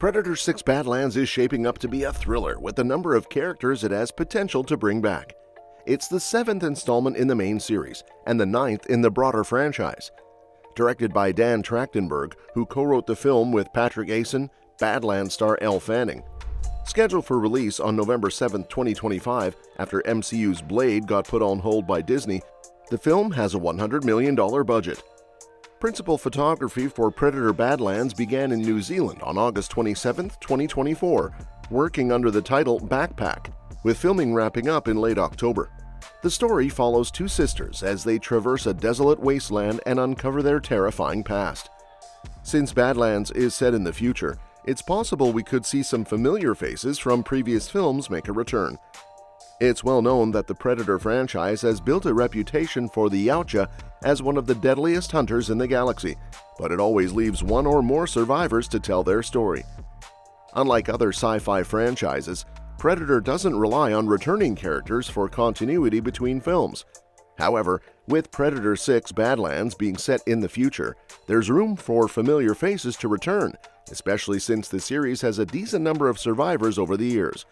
Predator 6 Badlands is shaping up to be a thriller with the number of characters it has potential to bring back. It's the 7th installment in the main series and the 9th in the broader franchise. Directed by Dan Trachtenberg, who co-wrote the film with Patrick Asen, Badlands star Elle Fanning. Scheduled for release on November 7, 2025, after MCU's Blade got put on hold by Disney, the film has a $100 million budget. Principal photography for Predator Badlands began in New Zealand on August 27, 2024, working under the title Backpack, with filming wrapping up in late October. The story follows two sisters as they traverse a desolate wasteland and uncover their terrifying past. Since Badlands is set in the future, it's possible we could see some familiar faces from previous films make a return. It's well known that the Predator franchise has built a reputation for the Yautja as one of the deadliest hunters in the galaxy, but it always leaves one or more survivors to tell their story. Unlike other sci-fi franchises, Predator doesn't rely on returning characters for continuity between films. However, with Predator 6 Badlands being set in the future, there's room for familiar faces to return, especially since the series has a decent number of survivors over the years.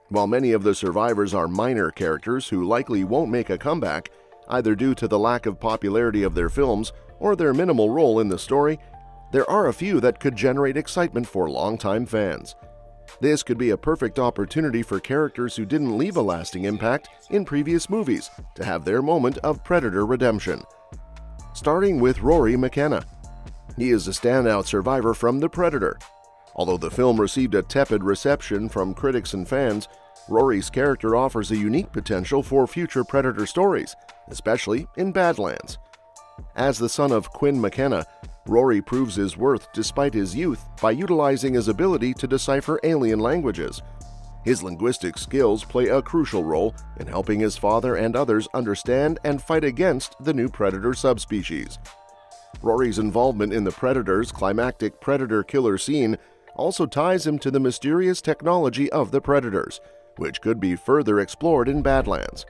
While many of the survivors are minor characters who likely won't make a comeback, either due to the lack of popularity of their films or their minimal role in the story, there are a few that could generate excitement for longtime fans. This could be a perfect opportunity for characters who didn't leave a lasting impact in previous movies to have their moment of Predator redemption. Starting with Rory McKenna. He is a standout survivor from The Predator. Although the film received a tepid reception from critics and fans, Rory's character offers a unique potential for future Predator stories, especially in Badlands. As the son of Quinn McKenna, Rory proves his worth despite his youth by utilizing his ability to decipher alien languages. His linguistic skills play a crucial role in helping his father and others understand and fight against the new Predator subspecies. Rory's involvement in the Predator's climactic Predator-killer scene also ties him to the mysterious technology of the Predators, which could be further explored in Badlands.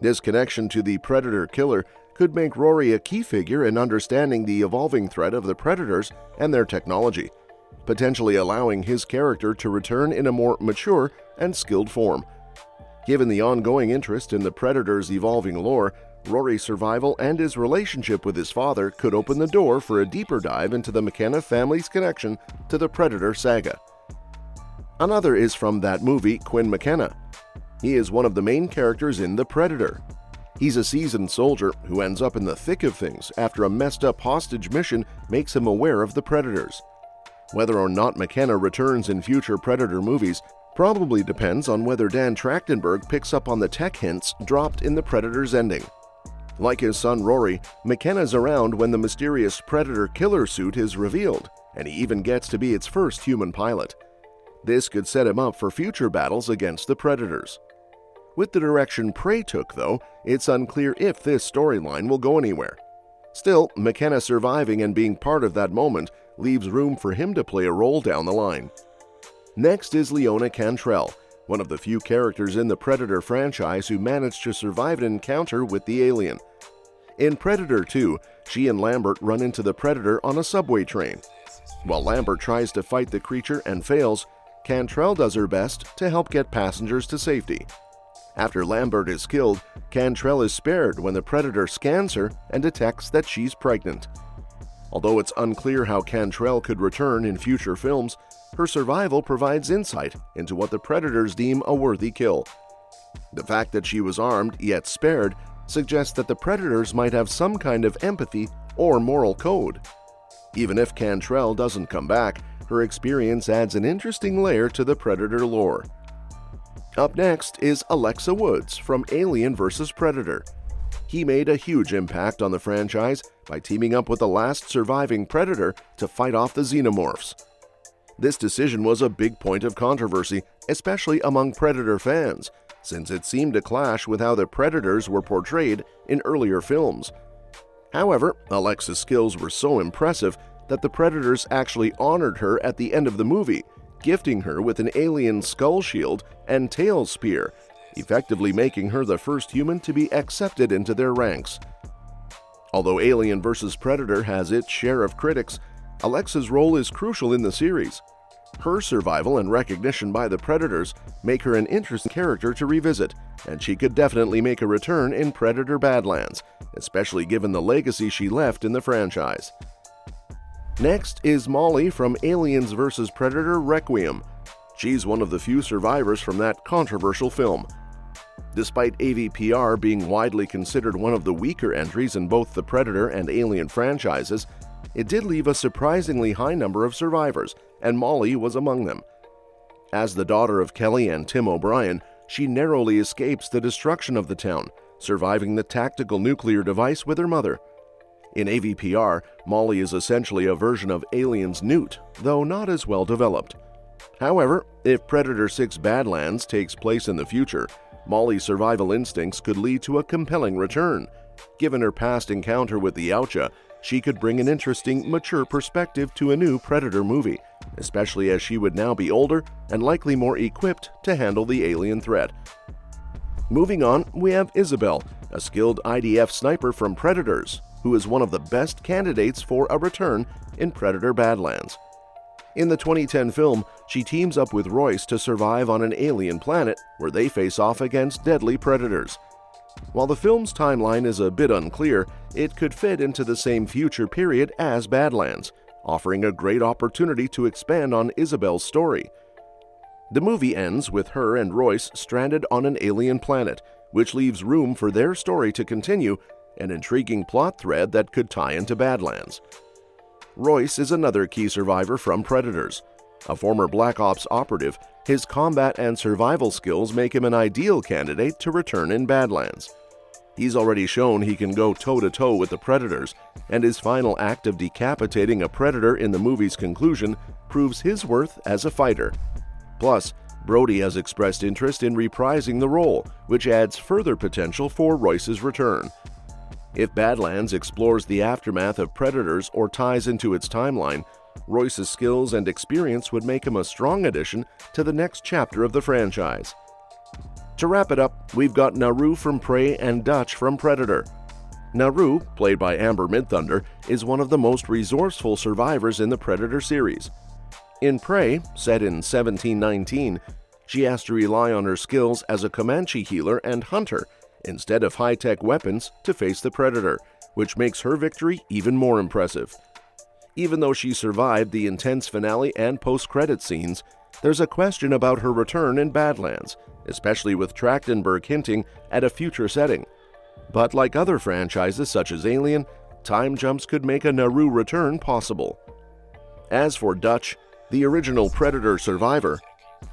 This connection to the Predator-killer could make Rory a key figure in understanding the evolving threat of the Predators and their technology, potentially allowing his character to return in a more mature and skilled form. Given the ongoing interest in the Predator's evolving lore, Rory's survival and his relationship with his father could open the door for a deeper dive into the McKenna family's connection to the Predator saga. Another is from that movie, Quinn McKenna. He is one of the main characters in The Predator. He's a seasoned soldier who ends up in the thick of things after a messed-up hostage mission makes him aware of the Predators. Whether or not McKenna returns in future Predator movies probably depends on whether Dan Trachtenberg picks up on the tech hints dropped in the Predator's ending. Like his son Rory, McKenna's around when the mysterious Predator killer suit is revealed, and he even gets to be its first human pilot. This could set him up for future battles against the Predators. With the direction Prey took, though, it's unclear if this storyline will go anywhere. Still, McKenna surviving and being part of that moment leaves room for him to play a role down the line. Next is Leona Cantrell, one of the few characters in the Predator franchise who managed to survive an encounter with the alien. In Predator 2, she and Lambert run into the Predator on a subway train. While Lambert tries to fight the creature and fails, Cantrell does her best to help get passengers to safety. After Lambert is killed, Cantrell is spared when the Predator scans her and detects that she's pregnant. Although it's unclear how Cantrell could return in future films, her survival provides insight into what the Predators deem a worthy kill. The fact that she was armed yet spared suggests that the Predators might have some kind of empathy or moral code. Even if Cantrell doesn't come back, her experience adds an interesting layer to the Predator lore. Up next is Alexa Woods from Alien vs. Predator. He made a huge impact on the franchise by teaming up with the last surviving Predator to fight off the Xenomorphs. This decision was a big point of controversy, especially among Predator fans, since it seemed to clash with how the Predators were portrayed in earlier films. However, Alexa's skills were so impressive that the Predators actually honored her at the end of the movie, gifting her with an alien skull shield and tail spear, effectively making her the first human to be accepted into their ranks. Although Alien vs. Predator has its share of critics, Alexa's role is crucial in the series. Her survival and recognition by the predators make her an interesting character to revisit, and she could definitely make a return in Predator Badlands, especially given the legacy she left in the franchise. Next is Molly from Aliens vs. Predator Requiem. She's one of the few survivors from that controversial film. Despite AVPR being widely considered one of the weaker entries in both the Predator and Alien franchises, it did leave a surprisingly high number of survivors, and Molly was among them. As the daughter of Kelly and Tim O'Brien, she narrowly escapes the destruction of the town, surviving the tactical nuclear device with her mother. In AVPR, Molly is essentially a version of Alien's Newt, though not as well developed. However, if Predator 6 Badlands takes place in the future, Molly's survival instincts could lead to a compelling return. Given her past encounter with the Yautja, she could bring an interesting, mature perspective to a new Predator movie, especially as she would now be older and likely more equipped to handle the alien threat. Moving on, we have Isabel, a skilled IDF sniper from Predators, who is one of the best candidates for a return in Predator Badlands. In the 2010 film, she teams up with Royce to survive on an alien planet where they face off against deadly predators. While the film's timeline is a bit unclear, it could fit into the same future period as Badlands, offering a great opportunity to expand on Isabel's story. The movie ends with her and Royce stranded on an alien planet, which leaves room for their story to continue, an intriguing plot thread that could tie into Badlands. Royce is another key survivor from Predators. A former Black Ops operative, his combat and survival skills make him an ideal candidate to return in Badlands. He's already shown he can go toe-to-toe with the Predators, and his final act of decapitating a Predator in the movie's conclusion proves his worth as a fighter. Plus, Brody has expressed interest in reprising the role, which adds further potential for Royce's return. If Badlands explores the aftermath of Predators or ties into its timeline, Royce's skills and experience would make him a strong addition to the next chapter of the franchise. To wrap it up, we've got Naru from Prey and Dutch from Predator. Naru, played by Amber Midthunder, is one of the most resourceful survivors in the Predator series. In Prey, set in 1719, she has to rely on her skills as a Comanche healer and hunter instead of high-tech weapons to face the Predator, which makes her victory even more impressive. Even though she survived the intense finale and post-credit scenes, there's a question about her return in Badlands, especially with Trachtenberg hinting at a future setting. But like other franchises such as Alien, time jumps could make a Naru return possible. As for Dutch, the original Predator survivor,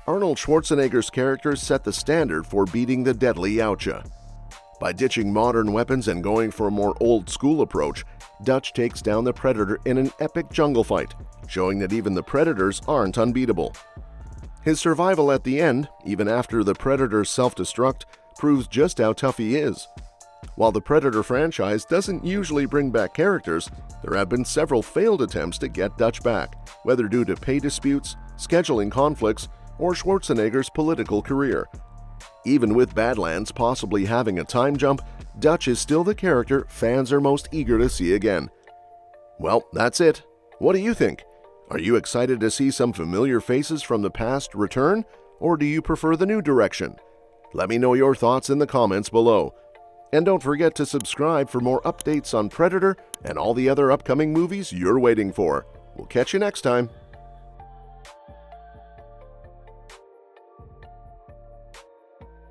Arnold Schwarzenegger's character set the standard for beating the deadly Yautja. By ditching modern weapons and going for a more old-school approach, Dutch takes down the Predator in an epic jungle fight, showing that even the Predators aren't unbeatable. His survival at the end, even after the Predator's self-destruct, proves just how tough he is. While the Predator franchise doesn't usually bring back characters, there have been several failed attempts to get Dutch back, whether due to pay disputes, scheduling conflicts, or Schwarzenegger's political career. Even with Badlands possibly having a time jump, Dutch is still the character fans are most eager to see again. Well, that's it. What do you think? Are you excited to see some familiar faces from the past return, or do you prefer the new direction? Let me know your thoughts in the comments below. And don't forget to subscribe for more updates on Predator and all the other upcoming movies you're waiting for. We'll catch you next time.